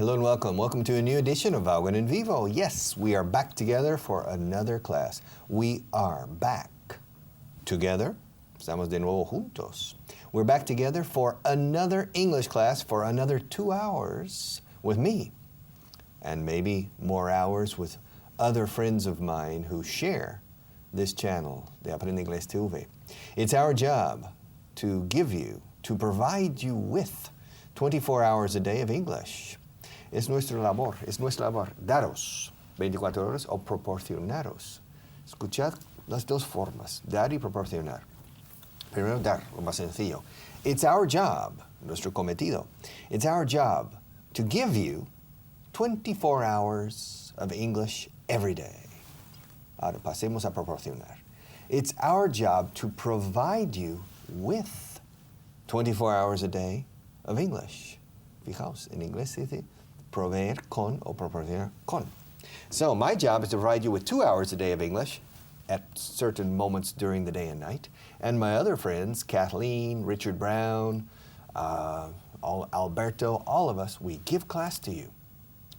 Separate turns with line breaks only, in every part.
Hello and welcome. Welcome to a new edition of Vaughan and Vivo. Yes, we are back together for another class. We are back together. Estamos de nuevo juntos. We're back together for another English class for another 2 hours with me. And maybe more hours with other friends of mine who share this channel, de Aprender Inglés TV. It's our job to give you, to provide you with 24 hours a day of English. Es nuestra labor, daros 24 horas o proporcionaros. Escuchad las dos formas, dar y proporcionar. Primero dar, lo más sencillo. It's our job, nuestro cometido, it's our job to give you 24 hours of English every day. Ahora pasemos a proporcionar. It's our job to provide you with 24 hours a day of English. Fijaos, en inglés se dice proveer con o proporcionar con. So my job is to provide you with 2 hours a day of English at certain moments during the day and night. And my other friends, Kathleen, Richard Brown, Alberto, all of us, we give class to you.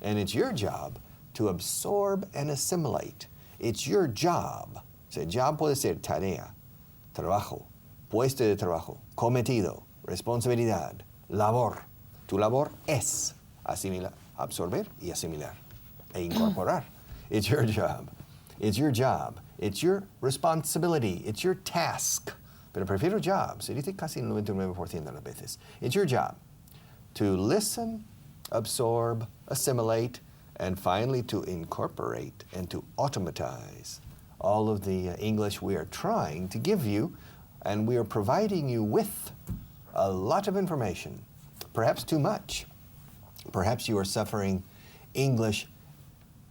And it's your job to absorb and assimilate. It's your job. So job puede ser tarea, trabajo, puesto de trabajo, cometido, responsabilidad, labor. Tu labor es asimilar, absorber y asimilar e incorporar. It's your job. It's your job. It's your responsibility. It's your task. Pero prefiero job. Se dice casi el 99% de las veces. It's your job to listen, absorb, assimilate, and finally to incorporate and to automatize all of the English we are trying to give you, and we are providing you with a lot of information, perhaps too much. Perhaps you are suffering English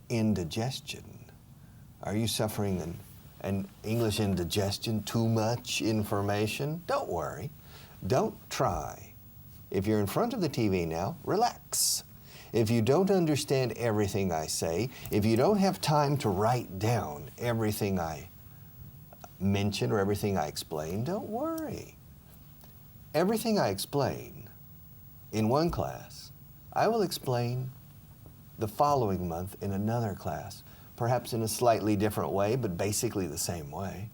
indigestion. Are you suffering an English indigestion, too much information? Don't worry. Don't try. If you're in front of the TV now, relax. If you don't understand everything I say, if you don't have time to write down everything I mention or everything I explain, don't worry. Everything I explain in one class, I will explain the following month in another class, perhaps in a slightly different way, but basically the same way.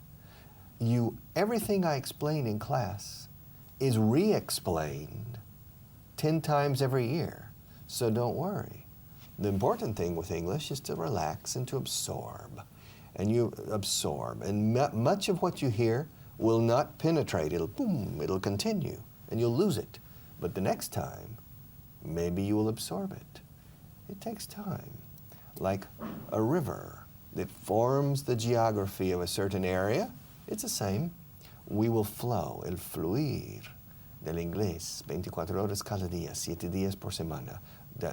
Everything I explain in class is re-explained 10 times every year. So don't worry. The important thing with English is to relax and to absorb. And you absorb. And much of what you hear will not penetrate. It'll continue. And you'll lose it. But the next time, maybe you will absorb it. It takes time. Like a river that forms the geography of a certain area, it's the same. We will flow, el fluir del inglés, 24 horas cada día, 7 días por semana,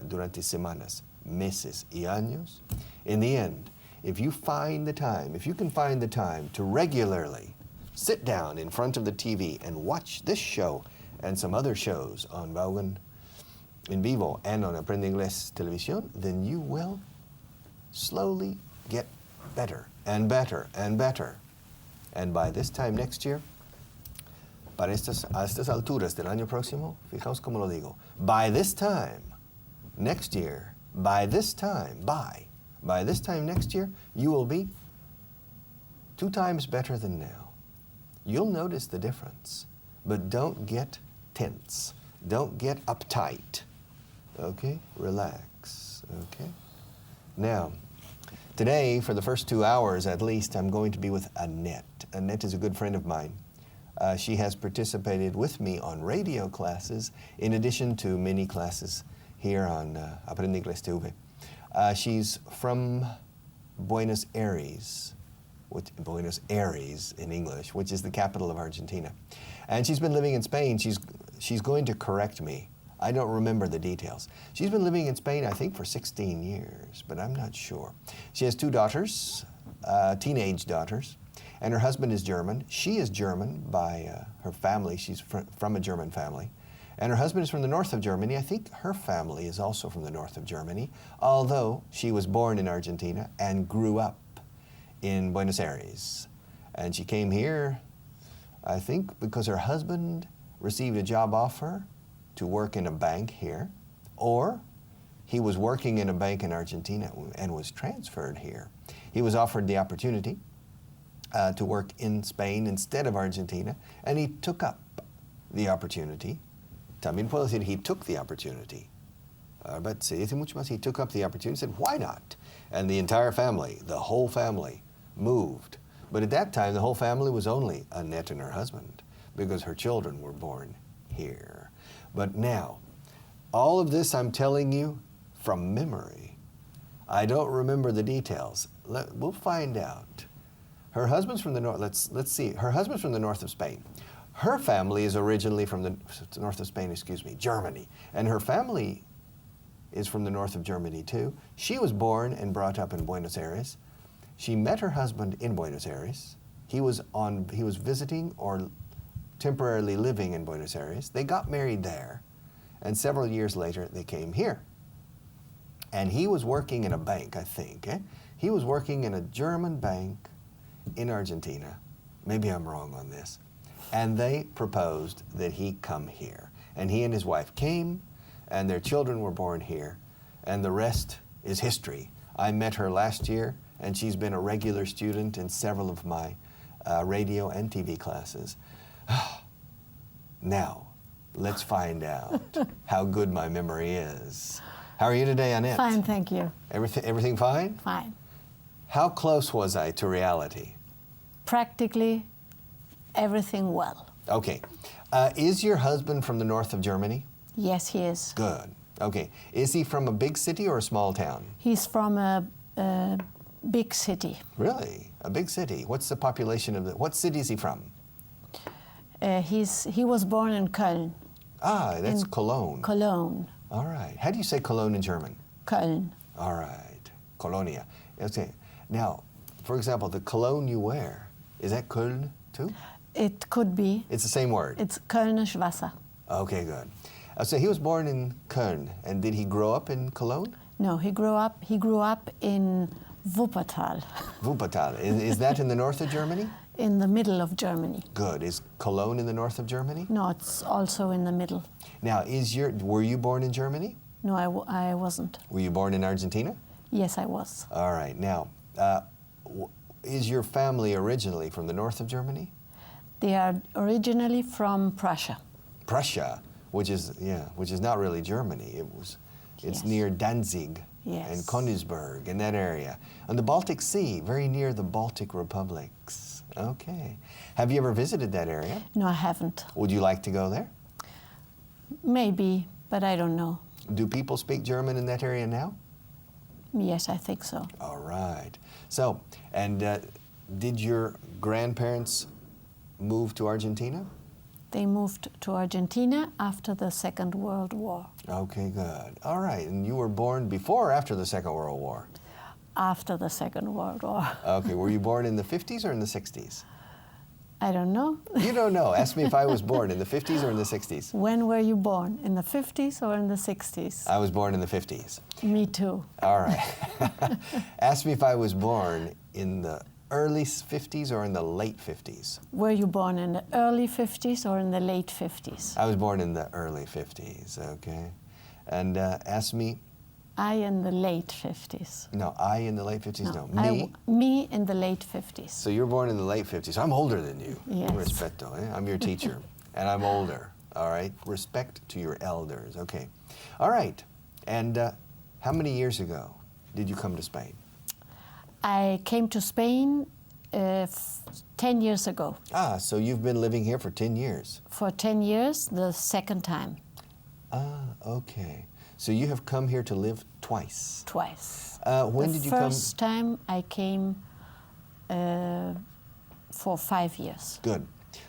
durante semanas, meses y años. In the end, if you can find the time to regularly sit down in front of the TV and watch this show and some other shows on Vaughan en Vivo and on Aprender Inglés Televisión, then you will slowly get better and better and better. And by this time next year, a estas alturas del año próximo, fijaos cómo lo digo, by this time next year, by this time next year, you will be 2 times better than now. You'll notice the difference, but don't get tense. Don't get uptight. Okay? Relax. Okay? Now, today, for the first 2 hours at least, I'm going to be with Annette. Annette is a good friend of mine. She has participated with me on radio classes in addition to many classes here on Aprender Inglés TV. She's from Buenos Aires in English, which is the capital of Argentina. And she's been living in Spain. She's going to correct me. I don't remember the details. She's been living in Spain, I think, for 16 years, but I'm not sure. She has 2 daughters, teenage daughters, and her husband is German. She is German by her family. She's from a German family. And her husband is from the north of Germany. I think her family is also from the north of Germany, although she was born in Argentina and grew up in Buenos Aires. And she came here, I think, because her husband received a job offer to work in a bank here, or he was working in a bank in Argentina and was transferred here. He was offered the opportunity to work in Spain instead of Argentina, and he took up the opportunity. También puedo decir he took the opportunity. But se dice mucho más, he took up the opportunity, said, why not? And the entire family, the whole family, moved. But at that time, the whole family was only Annette and her husband, because her children were born here. But now, all of this I'm telling you from memory. I don't remember the details. We'll find out. Her husband's from the north. Let's see. Her husband's from the north of Spain. Her family is originally from the north of Spain, Germany. And her family is from the north of Germany too. She was born and brought up in Buenos Aires. She met her husband in Buenos Aires. He was visiting or temporarily living in Buenos Aires. They got married there, and several years later they came here. And he was working in a bank, I think. He was working in a German bank in Argentina. Maybe I'm wrong on this. And they proposed that he come here. And he and his wife came, and their children were born here, and the rest is history. I met her last year, and she's been a regular student in several of my radio and TV classes. Now, let's find out how good my memory is. How are you today, Annette?
Fine, thank you.
Everything fine?
Fine.
How close was I to reality?
Practically everything well.
Okay. Is your husband from the north of Germany?
Yes, he is.
Good. Okay. Is he from a big city or a small town?
He's from a big city.
Really? A big city? What's the population of what city is he from?
He was born in Köln.
Ah, that's Cologne.
Cologne.
All right. How do you say Cologne in German?
Köln.
All right. Colonia. Okay. Now, for example, the cologne you wear, is that Köln too?
It could be.
It's the same word?
It's Kölnisch Wasser.
Okay, good. So he was born in Köln, and did he grow up in Cologne?
No, he grew up in Wuppertal.
Wuppertal. Is that in the north of Germany?
In the middle of Germany.
Good. Is Cologne in the north of Germany?
No, it's also in the middle.
Now, were you born in Germany?
No, I wasn't.
Were you born in Argentina?
Yes, I was.
All right. Now, is your family originally from the north of Germany?
They are originally from Prussia.
Prussia, which is not really Germany. It's near Danzig and Königsberg in that area. On the Baltic Sea, very near the Baltic republics. Okay. Have you ever visited that area?
No, I haven't.
Would you like to go there?
Maybe, but I don't know.
Do people speak German in that area now?
Yes, I think so.
All right. So, and did your grandparents move to Argentina?
They moved to Argentina after the Second World War.
Okay, good. All right. And you were born before or after the Second World War?
After the Second World War.
Okay. Were you born in the 50s or in the 60s?
I don't know.
You don't know. Ask me if I was born in the 50s or in the 60s.
When were you born? In the 50s or in the 60s?
I was born in the 50s.
Me too.
All right. Ask me if I was born in the early 50s or in the late 50s.
Were you born in the early 50s or in the late 50s?
I was born in the early 50s, okay. And ask me.
I in the late 50s.
No, I in the late 50s, no.
Me? Me in the late 50s.
So you're born in the late 50s. I'm older than you.
Yes.
Respeto, eh? I'm your teacher, and I'm older, all right? Respect to your elders, okay. All right, and how many years ago did you come to Spain?
I came to Spain 10 years ago.
Ah, so you've been living here for 10 years.
For 10 years, the second time.
Ah, okay. So you have come here to live twice.
Twice.
When did you come?
The first time I came for 5 years.
Good.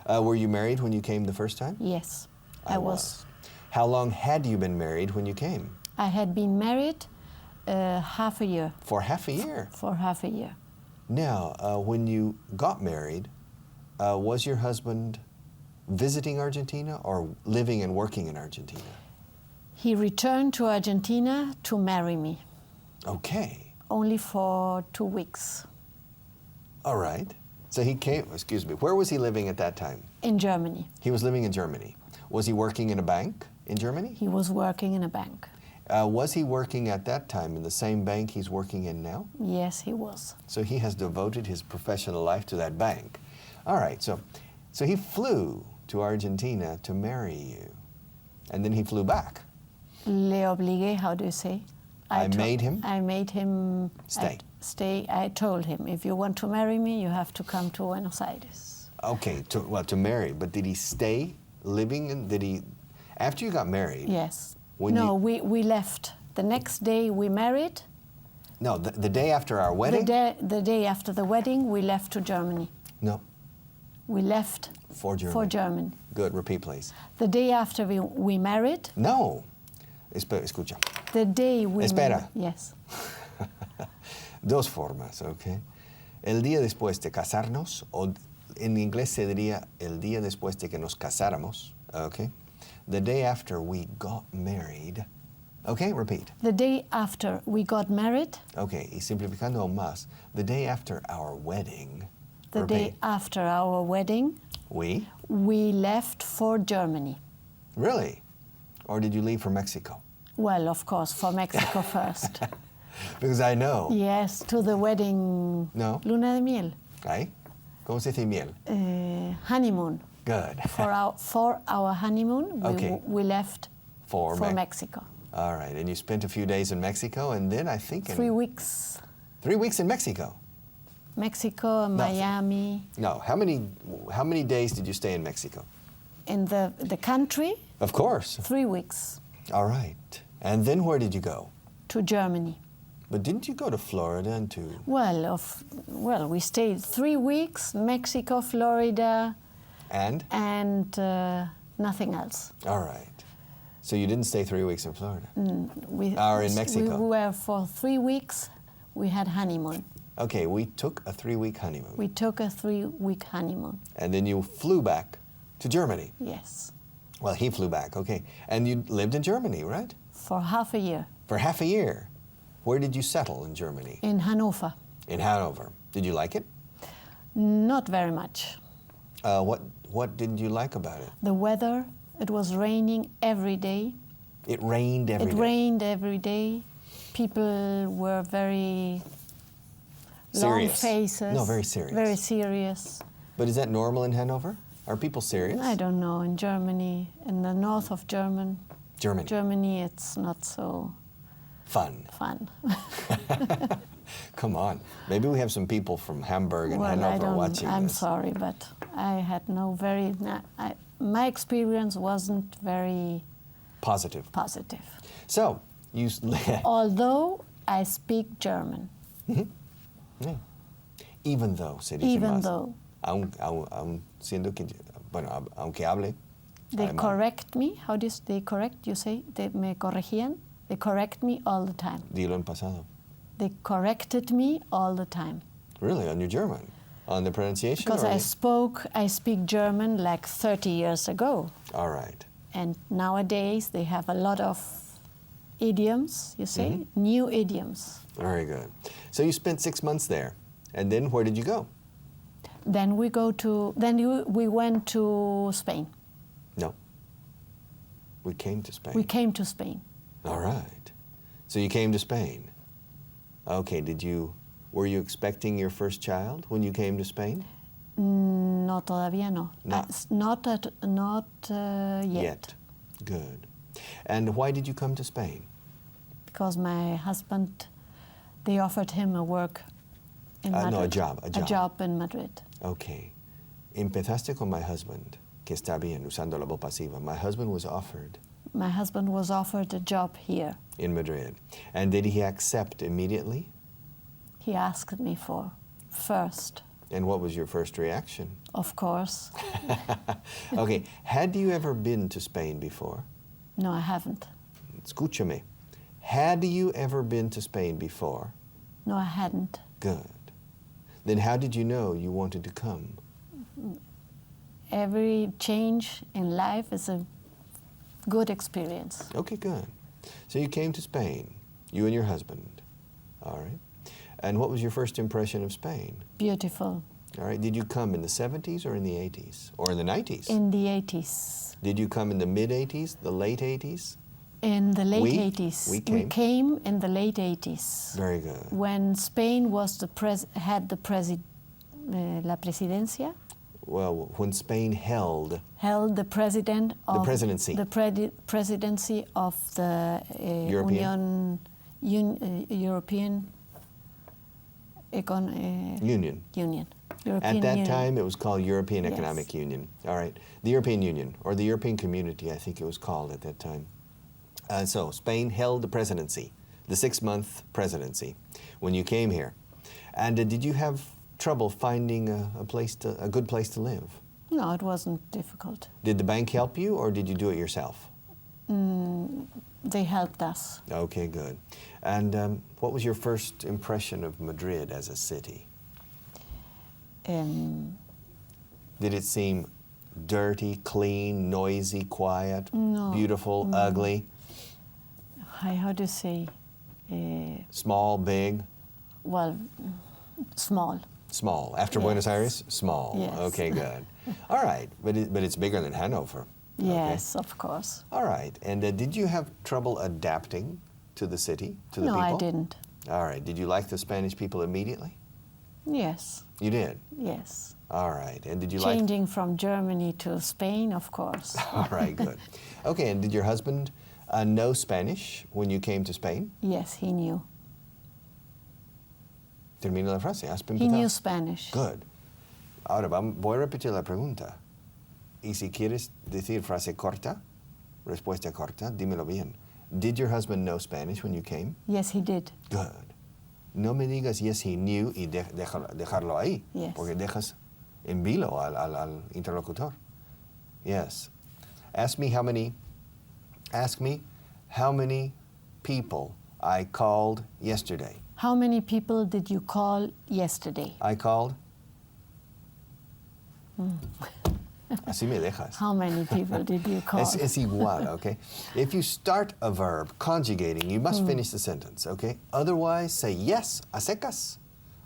Were you married when you came the first time?
Yes, I was.
How long had you been married when you came?
I had been married half a year.
For half a year?
For half a year.
Now, when you got married, was your husband visiting Argentina or living and working in Argentina?
He returned to Argentina to marry me.
Okay.
Only for 2 weeks.
All right. So he came, excuse me, where was he living at that time?
In Germany.
He was living in Germany. Was he working in a bank in Germany?
He was working in a bank.
Was he working at that time in the same bank he's working in now?
Yes, he was.
So he has devoted his professional life to that bank. All right, so he flew to Argentina to marry you, and then he flew back.
Le obligué, how do you say?
I made him
stay. I told him, if you want to marry me, you have to come to Buenos Aires.
Okay, to marry, but did he stay living, and did he, after you got married?
Yes. We left. The next day we married.
No, the day after our wedding?
The day after the wedding, we left to Germany.
No.
We left
for Germany. Good, repeat please.
The day after we married.
No. Escucha.
The day we
Espera.
Yes.
Dos formas, ¿ok? El día después de casarnos, o en inglés se diría el día después de que nos casáramos, ¿ok? The day after we got married. Okay, repeat.
The day after we got married.
Okay, y simplificando aún más, the day after our wedding.
The day after our wedding.
We
left for Germany.
Really? Or did you leave for Mexico?
Well, of course, for Mexico first.
Because I know.
Yes, to the wedding.
No.
Luna de miel.
¿Ay? ¿Cómo se dice miel?
Honeymoon.
Good.
For our honeymoon, we left for Mexico.
All right, and you spent a few days in Mexico, and then I think
3 weeks.
3 weeks in Mexico?
Mexico, Miami.
No, how many days did you stay in Mexico?
In the country?
Of course.
3 weeks.
All right, and then where did you go?
To Germany.
But didn't you go to Florida and to...
Well, we stayed 3 weeks, Mexico, Florida.
And?
And nothing else.
All right. So you didn't stay 3 weeks in Florida?
Or
in Mexico?
We were for 3 weeks, we had honeymoon.
Okay, we took a 3-week honeymoon.
We took a 3-week honeymoon.
And then you flew back to Germany?
Yes.
Well, he flew back, okay. And you lived in Germany, right?
For half a year.
For half a year? Where did you settle in Germany?
In Hanover.
In Hanover. Did you like it?
Not very much.
What did you like about it?
The weather. It was raining every day.
It rained every day?
It rained every day. People were very
serious.
Long faces.
No, very serious.
Very serious.
But is that normal in Hanover? Are people serious?
I don't know. In Germany, in the north of Germany, it's not so
fun.
Fun.
Come on. Maybe we have some people from Hamburg and Hanover watching this.
I'm sorry, but I had my experience wasn't very
positive. So,
although I speak German.
Mm-hmm. Yeah. Even though, se dice
Even
más.
though.
Aun siendo que, bueno, aunque hable.
They correct me. How do they correct? You say me corregían. They correct me all the time.
Dilo en pasado.
They corrected me all the time.
Really, on your German, on the pronunciation?
Because I speak German like 30 years ago.
All right.
And nowadays they have a lot of idioms. You say new idioms.
Very good. So you spent 6 months there, and then where did you go?
Then we went to Spain.
No. We came to Spain.
We came to Spain.
All right. So you came to Spain. Okay, were you expecting your first child when you came to Spain?
No, todavía no. Not yet.
Good. And why did you come to Spain?
Because my husband, they offered him a work in Madrid.
No, a job.
A job in Madrid.
Okay. Empezaste con my husband, que está bien, usando la voz pasiva. My husband was offered.
My husband was offered a job here.
In Madrid. And did he accept immediately?
He asked me first.
And what was your first reaction?
Of course.
Okay. Had you ever been to Spain before?
No, I haven't.
Escúchame. Had you ever been to Spain before?
No, I hadn't.
Good. Then how did you know you wanted to come?
Every change in life is a good experience.
Okay, good. So you came to Spain, you and your husband. All right. And what was your first impression of Spain?
Beautiful.
All right. Did you come in the 70s or in the 80s? Or in the 90s?
In the 80s.
Did you come in the mid-80s, the late 80s?
In the late
We?
80s.
We
We came in the late 80s.
Very good.
When Spain was had la presidencia,
Well, when Spain held
held the president of
the presidency,
presidency of the
European
European
Union.
Union.
At that time, it was called European
Yes.
Economic Union. All right. The European Union, or the European Community, I think it was called at that time. So Spain held the presidency, the 6-month presidency, when you came here. And did you have trouble finding a good place to live?
No, it wasn't difficult.
Did the bank help you, or did you do it yourself?
They helped us.
Okay, good. And what was your first impression of Madrid as a city? Did it seem dirty, clean, noisy, quiet,
No.
beautiful, ugly,
How do you say?
small, big?
Well, small.
Small. After
Yes.
Buenos Aires? Small.
Yes.
Okay, good. All right. But it's bigger than Hanover.
Yes, of course.
All right. And did you have trouble adapting to the city, to the
No,
people?
I didn't.
All right. Did you like the Spanish people immediately?
Yes,
You did?
yes.
All right. And did you like...
Changing from Germany to Spain, of course.
All right, good. Okay, and did your husband know Spanish when you came to Spain?
Yes, he knew.
Termino la frase. ¿Has
He
empezado?
knew Spanish.
Good. Ahora voy a repetir la pregunta. Y si quieres decir frase corta, respuesta corta, dímelo bien. Did your husband know Spanish when you came?
Yes, he did.
Good. No me digas yes, he knew y dejarlo ahí,
Yes.
porque dejas en vilo al interlocutor. Yes. Ask me how many people I called yesterday.
How many people did you call yesterday?
I called. Así me dejas.
How many people did you call?
Es igual, okay? If you start a verb conjugating, you must finish the sentence, okay? Otherwise, say yes, a secas.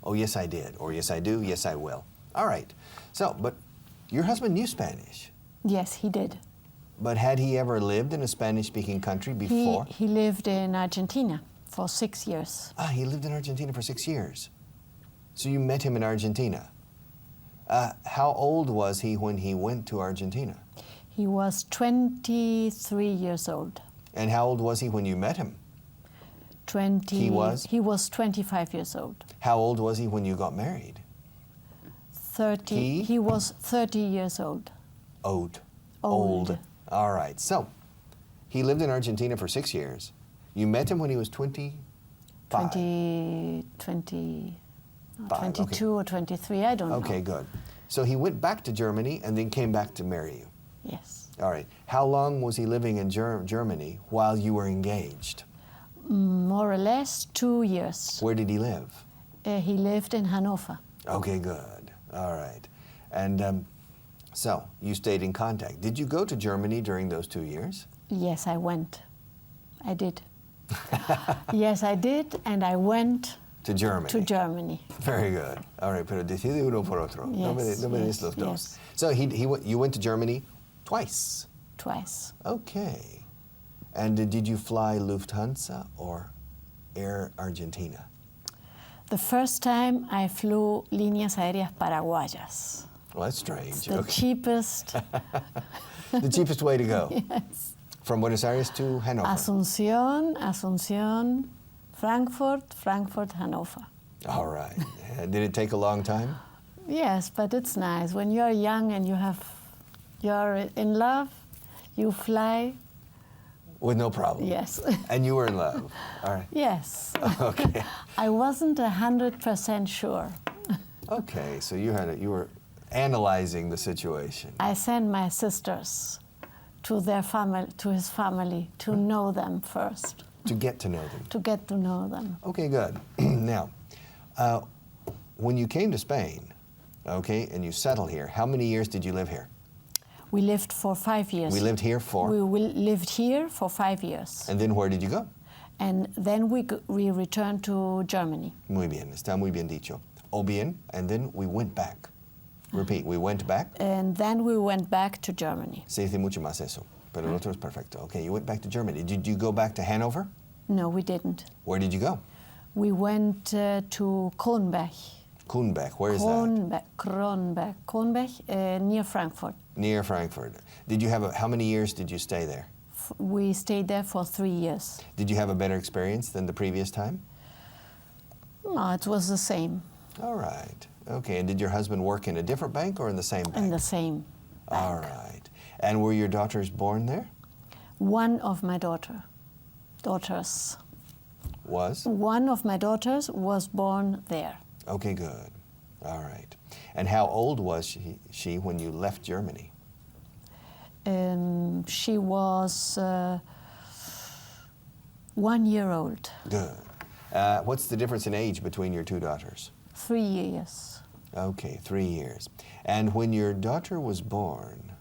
Oh, yes, I did. Or yes, I do. Yes, I will. All right. So, but your husband knew Spanish.
Yes, he did.
But had he ever lived in a Spanish-speaking country before?
He lived in Argentina for 6 years.
Ah, he lived in Argentina for 6 years. So you met him in Argentina. How old was he when he went to Argentina?
He was 23 years old.
And how old was he when you met him? He was?
He was 25 years old.
How old was he when you got married?
30. He was 30 years old.
Old.
Old.
All right. So, he lived in Argentina for 6 years. You met him when he was 25.
22
okay.
or 23, I don't know.
Okay, good. So he went back to Germany and then came back to marry you.
Yes.
All right. How long was he living in Germany while you were engaged?
More or less 2 years.
Where did he live?
He lived in Hanover.
Okay, good. All right. And so you stayed in contact. Did you go to Germany during those 2 years?
Yes, I went. I did. Yes, I did, and I went
to Germany.
To Germany.
Very good. All right, pero decide uno por otro.
Yes,
no me des los dos.
yes.
So you went to Germany twice.
Twice.
Okay. And did you fly Lufthansa or Air Argentina?
The first time I flew Líneas Aéreas Paraguayas.
Well, that's strange.
It's the
Okay.
cheapest.
The cheapest way to go.
Yes.
From Buenos Aires to Hanover.
Asunción, Frankfurt, Hanover.
All right. Did it take a long time?
Yes, but it's nice. When you're young and you're in love, you fly.
With no problem.
Yes.
And you were in love. All right.
Yes.
Okay.
I wasn't 100% sure.
Okay, so you were analyzing the situation.
I sent my sisters to his family to know them first.
To get to know them.
To get to know them.
Okay, good. Now, when you came to Spain, okay, and you settled here, how many years did you live here?
We lived for 5 years.
We lived here for?
Lived here for 5 years.
And then where did you go?
And then we returned to Germany.
Muy bien, está muy bien dicho. O bien, and then we went back. Repeat, we went back.
And then we went back to Germany.
Se dice mucho más eso. Pero el otro es perfecto. Okay, you went back to Germany. Did you go back to Hanover?
No, we didn't.
Where did you go?
We went to Kronberg.
Kronberg, where is that?
Kronberg, near Frankfurt.
Near Frankfurt. Did you have how many years did you stay there?
We stayed there for 3 years.
Did you have a better experience than the previous time?
No, it was the same.
All right. Okay, and did your husband work in a different bank or in the same bank?
In the same bank.
All right. And were your daughters born there?
One of my daughters.
Was?
One of my daughters was born there.
Okay, good. All right. And how old was she when you left Germany?
She was 1 year old.
Good. What's the difference in age between your two daughters?
3 years.
Okay, 3 years. And when your daughter was born...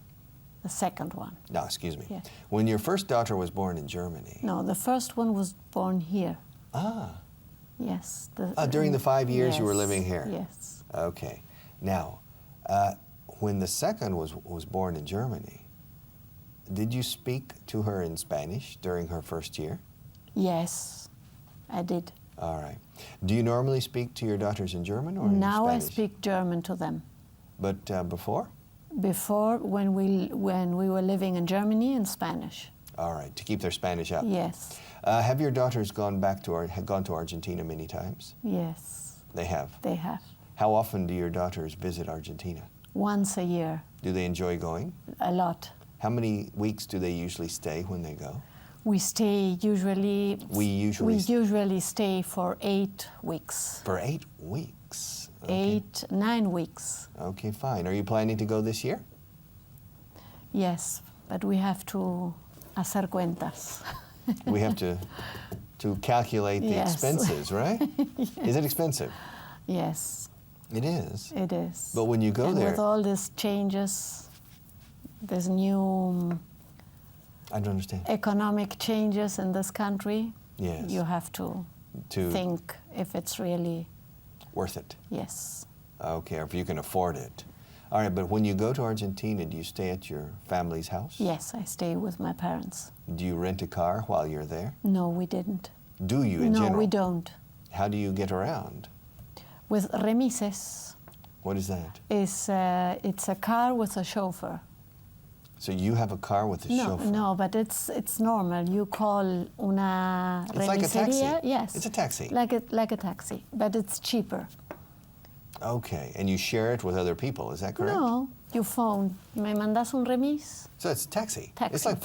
The second one.
No, excuse me.
Yeah.
When your first daughter was born in Germany...
No, the first one was born here.
Ah.
Yes.
During the 5 years you were
Yes,
living here?
Yes.
Okay. Now, when the second was born in Germany, did you speak to her in Spanish during her first year?
Yes, I did.
All right. Do you normally speak to your daughters in German or in Spanish?
Now I speak German to them.
But before?
Before, when we were living in Germany, in Spanish.
All right, to keep their Spanish up.
Yes.
Have your daughters gone to Argentina many times?
Yes.
They have?
They have.
How often do your daughters visit Argentina?
Once a year.
Do they enjoy going?
A lot.
How many weeks do they usually stay when they go?
We stay usually...
We
usually stay for 8 weeks.
For 8 weeks? Okay.
9 weeks.
Okay, fine. Are you planning to go this year?
Yes, but we have to hacer cuentas.
We have to calculate the
Yes.
expenses, right?
Yes.
Is it expensive?
Yes.
It is.
It is.
But when you go
and
there...
with all these changes, there's new
I don't understand.
economic changes in this country,
Yes.
you have to think if it's really...
Worth it.
Yes.
Okay, or if you can afford it. All right, but when you go to Argentina, do you stay at your family's house?
Yes, I stay with my parents.
Do you rent a car while you're there?
No, we didn't.
Do you in general?
No, we don't.
How do you get around?
With remises.
What is that?
It's a car with a chauffeur.
So you have a car with a chauffeur?
No, but it's normal. You call una
It's like a taxi.
Yes.
It's a taxi.
Like a taxi, but it's cheaper.
Okay, and you share it with other people, is that correct?
No, you phone. Me mandas un remis.
So it's a taxi.
Taxi.
It's like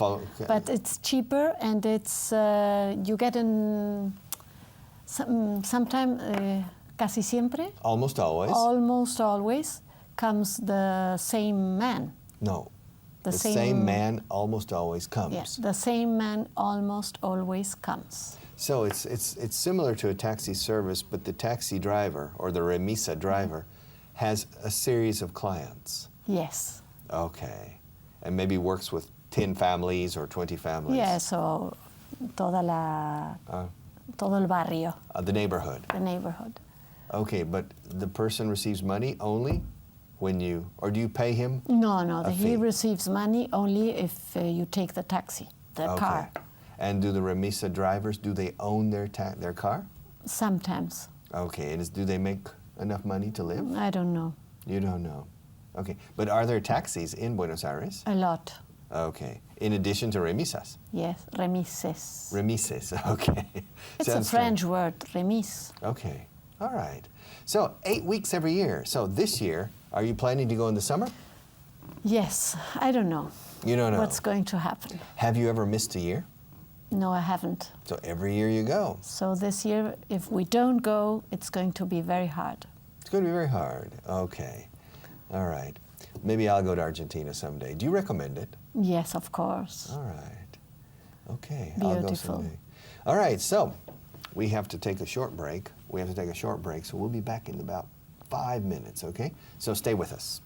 But it's cheaper, and it's you get in sometime casi siempre.
Almost always.
Almost always comes the same man.
No. The same man almost always comes.
Yes, the same man almost always comes.
So it's similar to a taxi service, but the taxi driver or the remisa driver has a series of clients.
Yes.
Okay. And maybe works with 10 families or 20 families.
Yes, or todo el barrio.
The neighborhood.
The neighborhood.
Okay, but the person receives money only when you, or do you pay him?
No,
a
he
fee?
receives money only if you take the taxi, the car.
And do the remisa drivers, do they own their car?
Sometimes.
Okay, and do they make enough money to live?
I don't know.
You don't know. Okay, but are there taxis in Buenos Aires?
A lot.
Okay, in addition to remisas?
Yes, remises.
Remises, okay.
It's a French word, remise.
Okay, all right. So 8 weeks every year. So this year, are you planning to go in the summer?
Yes, I don't know.
You don't know?
What's going to happen?
Have you ever missed a year?
No, I haven't.
So every year you go.
So this year, if we don't go, it's going to be very hard.
It's going to be very hard. Okay. All right. Maybe I'll go to Argentina someday. Do you recommend it?
Yes, of course.
All right. Okay.
Beautiful.
I'll go someday. All right. So we have to take a short break. So we'll be back in about 5 minutes, okay? So stay with us.